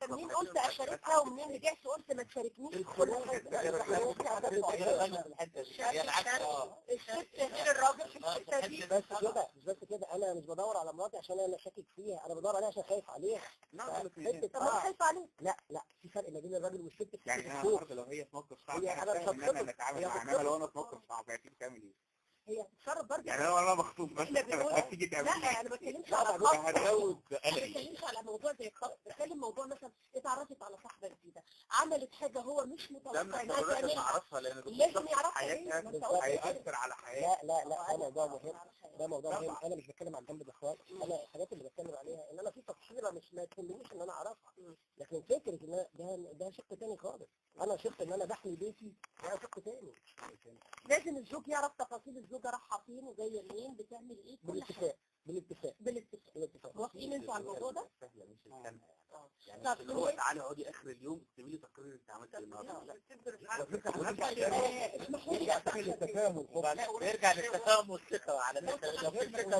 منين قلت اشاركها ومنين رجعت قلت ما تشاركنيش في كل حاجه؟ الست غير الراجل في الحته دي. بس كده مش بس كده، انا مش بدور على مراتي عشان انا شاكك فيها، انا بدور عليها عشان خايف عليها. طب ما خايف عليك. لا في فرق ما بين الراجل والست في يعني انا النهارده لو هي في موقف صعب انا نتعامل معاها، انما لو انا في موقف صعب هتيجي تعمل ايه؟ هي بتتصرف برضه. يعني انا مخطوب بس هتيجي تعمل ايه؟ لا انا ما بتكلمش على خط، هتزود ما بتكلمش على موضوع زي الخط، بتكلم موضوع مثلا اتعرفت على صاحبه جديده، عملت حاجه هو مش متوقع انها تعملها، اعرفها لان لازم يعرفها هيأثر على حياتها. لا ده موضوع مهم، ده موضوع مهم. انا مش بتكلم عن الجنب ده خالص، انا الحاجات اللي بتكلم عليها ان انا في تفصيله مش ما تهمنيش ان انا اعرفها، لكن فكره ان ده شق تاني خالص. انا شق ان انا بحمي بيتي، ده شق تاني. لازم الزوج يعرف تفاصيل الزوجه رايحه فين وجايه منين بتعمل ايه، كل حاجه بالاتفاق. موافقين انتوا على الموضوع ده؟ يعني اللي هو تعالي اقعدي اخر اليوم اكتبي لي تقرير انت عملت ايه النهارده. نرجع للتفاهم والثقه على فكره. لو في ثقه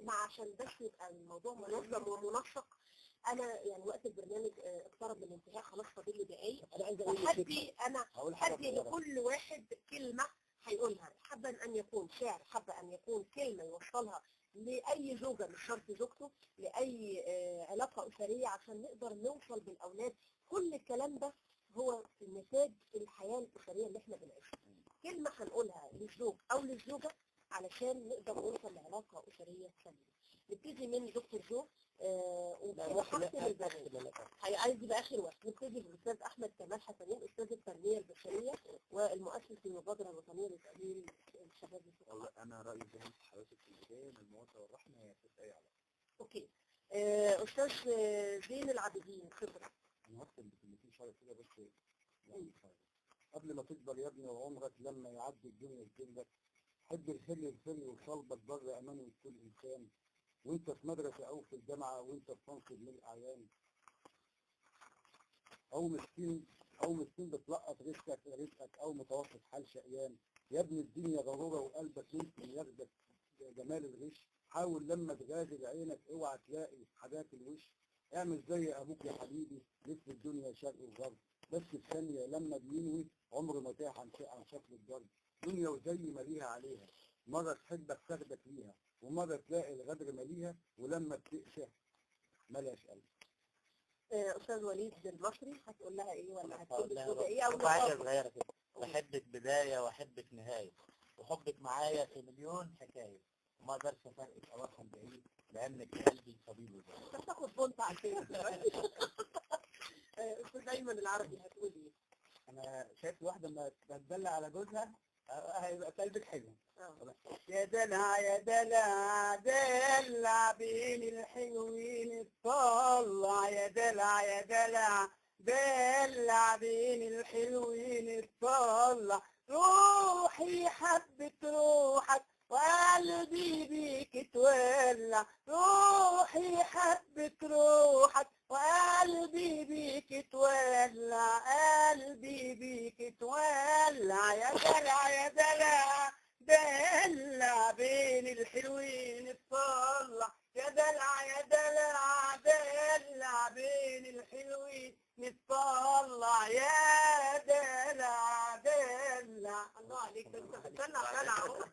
عشان بس يبقى الموضوع منظم ومنسق. انا يعني وقت البرنامج اقترب من الانتهاء، خلاص فاضل لي دقايق. هدي لكل واحد كلمه هيقولها، حابا ان يكون شعر، حابا ان يكون كلمه يوصلها لاي زوجه مش شرط زوجته، لاي علاقه اسريه عشان نقدر نوصل بالاولاد. كل الكلام ده هو نتاج الحياه الاسريه اللي احنا بنعيشها. كلمه هنقولها للزوج او للزوجه علشان نقدر نوصل لعلاقه اسريه سليمه. نبتدي من دكتور جو عايز يبقى اخر واحد. نبتدي بالاستاذ احمد كمال حسنين، استاذ التنميه البشريه والمؤسس للمبادره الوطنيه لتأهيل الشباب. والله انا رايي زي ما حضرتك في البدايه ان المواطنه والرحمه هي اساس اي علاقه. اوكي. استاذ زين العابدين، خبره. انا هختم بكلمتين شويه كده بس يعني قبل ما تكبر يا ابني وعمرك لما يعدي الدنيا تجيلك، حب الخل وصلبك بر امان لكل انسان، وانت في مدرسه او في الجامعه وانت في منصب من الاعيان، او مسكين بتلقط رزقك او متوسط حال شقيان. يا ابني الدنيا غروره وقلبك يمكن ياخدك جمال الغش، حاول لما تغادر عينك اوعى تلاقي حاجات الوش. اعمل زي ابوك يا حبيبي، لف الدنيا شرق وغرب، بس في ثانيه لما بينوي عمره ما تاه عن شكل الضرب. دنيا وزي ما ليها عليها، مره تحبك تاخدك ليها، ومره تلاقي الغدر ماليها، ولما بتقسى ملاش قلب. استاذ وليد المصري، هتقول لها ايه ولا هتقول لها ايه؟ او حاجه صغيره كده، بحبك بدايه واحبك نهايه، وحبك معايا في مليون حكايه، وما اقدرش افرقك او افهم بعيد لانك قلبي طبيب. انت بتاخد بونت على فين دلوقتي؟ استاذ ايمن العربي، هتقول ايه؟ انا شايف واحده ما تدلع على جوزها هيبقى قلبك حلو. يا دلع يا دلع دلع بين الحلوين اطلع، يا دلع يا دلع دلع بين الحلوين اطلع، روحي حبت روحك وقلبي بيك تولع، روحي حبت روحك وقلبي بيك تولع، قلبي بيك تولع، يا دلع يا دلع دلع بين الحلوين اطلع، يا دلع يا دلع دلع بين الحلوين نطلع، يا دلع دلع. الله عليك، انت بتدلع دلع اهو.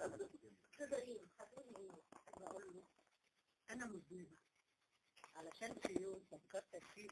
استاذ ريم، هتقولي ايه؟ بقول له انا مذنبه علشان في يوم فكرت فيه